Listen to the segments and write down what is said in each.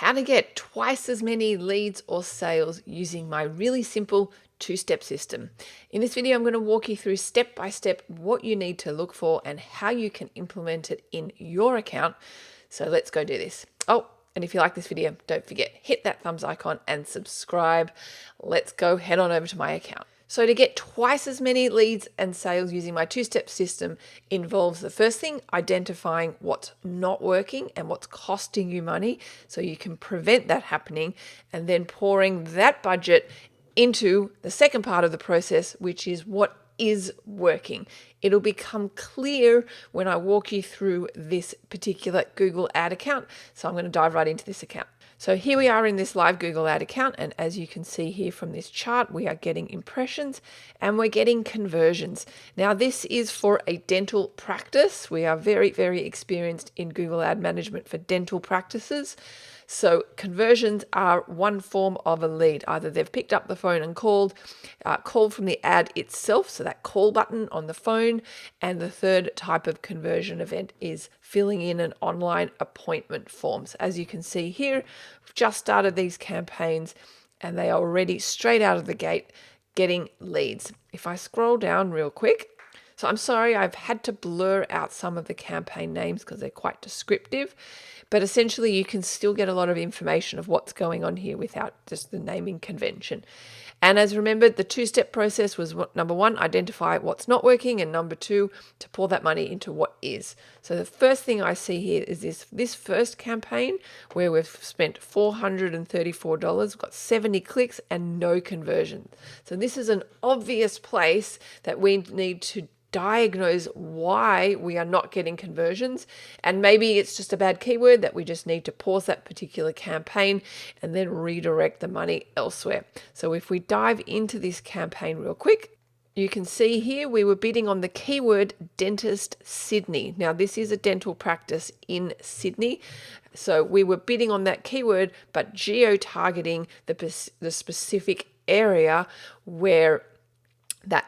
how to get twice as many leads or sales using my really simple two-step system. In this video, I'm going to walk you through step by step what you need to look for and how you can implement it in your account. So let's go do this. Oh, and if you like this video, don't forget, hit that thumbs icon and subscribe. Let's go head on over to my account. So to get twice as many leads and sales using my two-step system involves the first thing, identifying what's not working and what's costing you money so you can prevent that happening, and then pouring that budget into the second part of the process, which is what is working. It'll become clear when I walk you through this particular Google ad account. So I'm going to dive right into this account. So here we are in this live Google ad account, and as you can see here from this chart, we are getting impressions and we're getting conversions. Now this is for a dental practice. We are very, very experienced in Google ad management for dental practices. So conversions are one form of a lead. Either they've picked up the phone and called from the ad itself, so that call button on the phone. And the third type of conversion event is filling in an online appointment form. So as you can see here, we've just started these campaigns and they are already straight out of the gate getting leads. If I scroll down real quick, so I'm sorry, I've had to blur out some of the campaign names because they're quite descriptive, but essentially you can still get a lot of information of what's going on here without just the naming convention. And as remembered, the two-step process was number one, identify what's not working, and number two, to pour that money into what is. So the first thing I see here is this first campaign where we've spent $434, we've got 70 clicks and no conversion. So this is an obvious place that we need to diagnose why we are not getting conversions, and maybe it's just a bad keyword that we just need to pause that particular campaign and then redirect the money elsewhere. So if we dive into this campaign real quick, you can see here we were bidding on the keyword dentist Sydney. Now this is a dental practice in Sydney, so we were bidding on that keyword but geo-targeting the specific area where that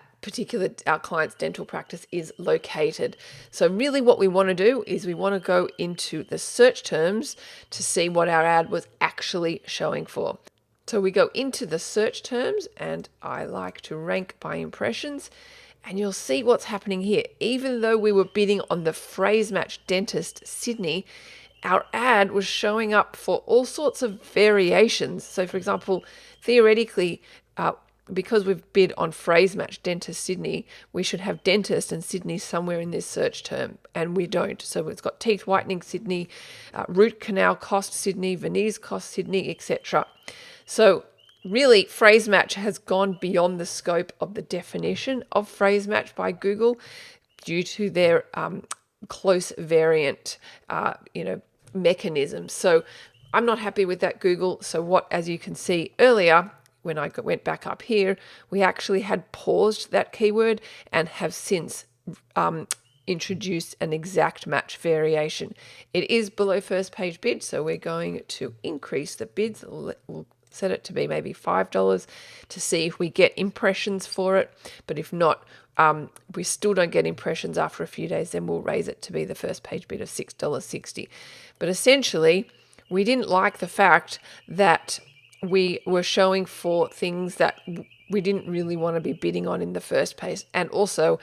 our client's dental practice is located. So really what we want to do is we want to go into the search terms to see what our ad was actually showing for. So we go into the search terms, and I like to rank by impressions, and you'll see what's happening here. Even though we were bidding on the phrase match dentist Sydney, our ad was showing up for all sorts of variations. So for example, theoretically, because we've bid on phrase match dentist Sydney, we should have dentist and Sydney somewhere in this search term, and we don't. So it's got teeth whitening Sydney, root canal cost Sydney, veneers cost Sydney, etc. So really, phrase match has gone beyond the scope of the definition of phrase match by Google due to their close variant mechanism. So I'm not happy with that, Google. So as you can see earlier, when I went back up here, we actually had paused that keyword and have since introduced an exact match variation. It is below first page bid, so we're going to increase the bids. We'll set it to be maybe $5 to see if we get impressions for it. But if not, we still don't get impressions after a few days, then we'll raise it to be the first page bid of $6.60. But essentially, we didn't like the fact that we were showing for things that we didn't really want to be bidding on in the first place. And also,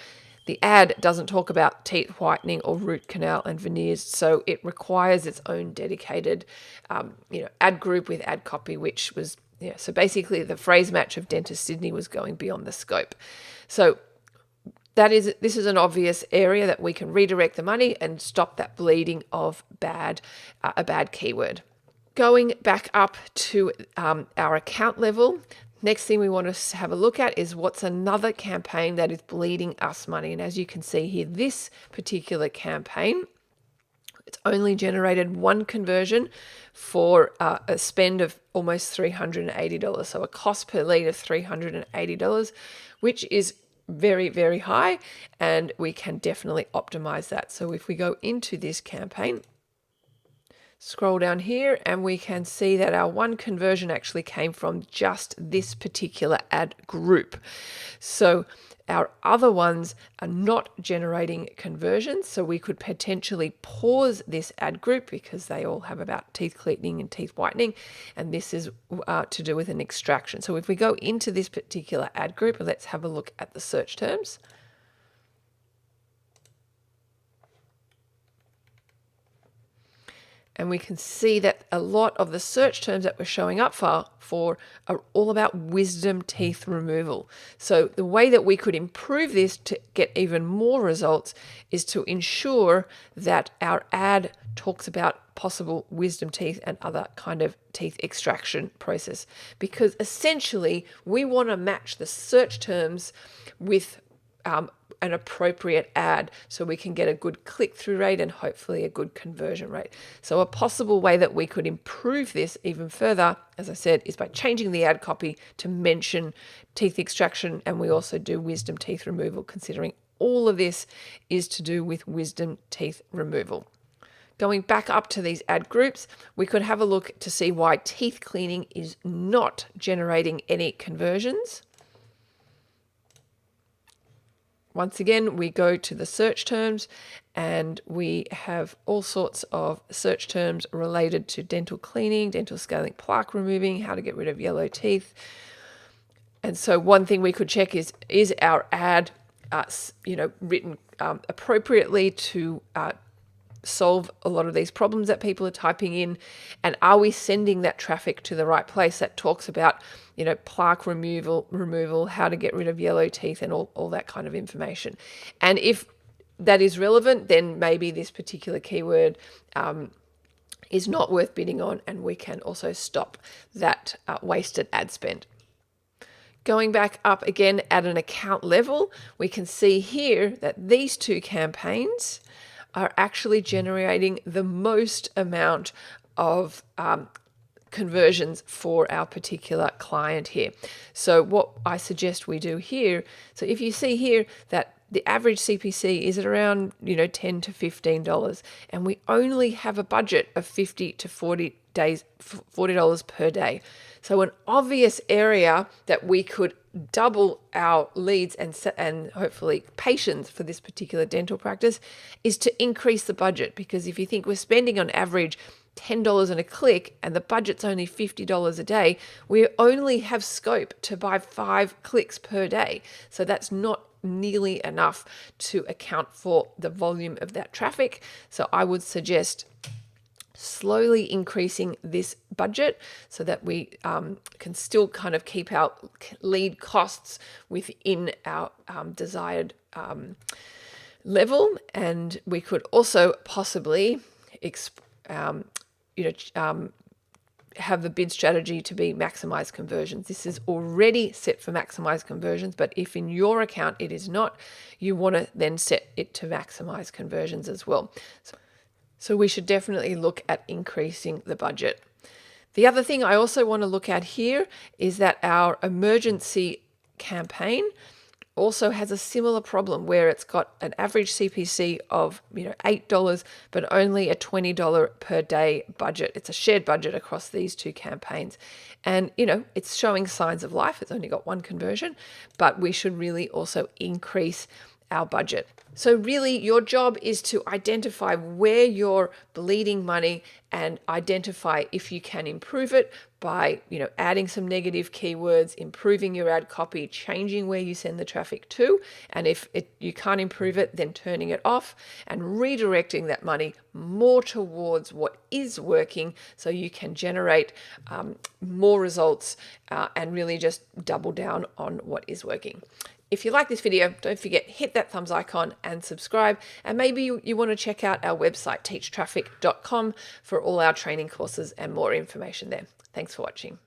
the ad doesn't talk about teeth whitening or root canal and veneers, so it requires its own dedicated ad group with ad copy, which was, so basically the phrase match of dentist Sydney was going beyond the scope. So this is an obvious area that we can redirect the money and stop that bleeding of a bad keyword. Going back up to our account level, next thing we want to have a look at is what's another campaign that is bleeding us money. And as you can see here, this particular campaign, it's only generated one conversion for a spend of almost $380. So a cost per lead of $380, which is very, very high, and we can definitely optimize that. So if we go into this campaign, Scroll down here and we can see that our one conversion actually came from just this particular ad group. So our other ones are not generating conversions, so we could potentially pause this ad group because they all have about teeth cleaning and teeth whitening, and this is to do with an extraction. So if we go into this particular ad group, let's have a look at the search terms. And we can see that a lot of the search terms that we're showing up for are all about wisdom teeth removal. So the way that we could improve this to get even more results is to ensure that our ad talks about possible wisdom teeth and other kind of teeth extraction process. Because essentially we want to match the search terms with an appropriate ad so we can get a good click-through rate and hopefully a good conversion rate. So a possible way that we could improve this even further, as I said, is by changing the ad copy to mention teeth extraction, and we also do wisdom teeth removal, considering all of this is to do with wisdom teeth removal. Going back up to these ad groups, we could have a look to see why teeth cleaning is not generating any conversions. Once again, we go to the search terms and we have all sorts of search terms related to dental cleaning, dental scaling, plaque removing, how to get rid of yellow teeth. And so one thing we could check is our ad written appropriately to solve a lot of these problems that people are typing in, and are we sending that traffic to the right place that talks about plaque removal, how to get rid of yellow teeth, and all that kind of information. And if that is relevant, then maybe this particular keyword is not worth bidding on, and we can also stop that wasted ad spend. Going back up again at an account level, we can see here that these two campaigns are actually generating the most amount of conversions for our particular client here. So what I suggest we do here, so if you see here that the average CPC is at around $10 to $15, and we only have a budget of $50 to $40 per day. So an obvious area that we could double our leads and hopefully patients for this particular dental practice is to increase the budget, because if you think we're spending on average $10 in a click and the budget's only $50 a day, we only have scope to buy 5 clicks per day. So that's not nearly enough to account for the volume of that traffic. So I would suggest slowly increasing this budget so that we can still kind of keep our lead costs within our desired level. And we could also possibly have the bid strategy to be maximize conversions. This is already set for maximize conversions, but if in your account it is not, you want to then set it to maximize conversions as well. So we should definitely look at increasing the budget. The other thing I also want to look at here is that our emergency campaign also has a similar problem where it's got an average CPC of $8, but only a $20 per day budget. It's a shared budget across these two campaigns. And it's showing signs of life. It's only got one conversion, but we should really also increase our budget. So really your job is to identify where you're bleeding money and identify if you can improve it by adding some negative keywords, improving your ad copy, changing where you send the traffic to, and if you can't improve it, then turning it off and redirecting that money more towards what is working so you can generate more results and really just double down on what is working. If you like this video, don't forget, hit that thumbs icon and subscribe. And maybe you want to check out our website, teachtraffic.com, for all our training courses and more information there. Thanks for watching.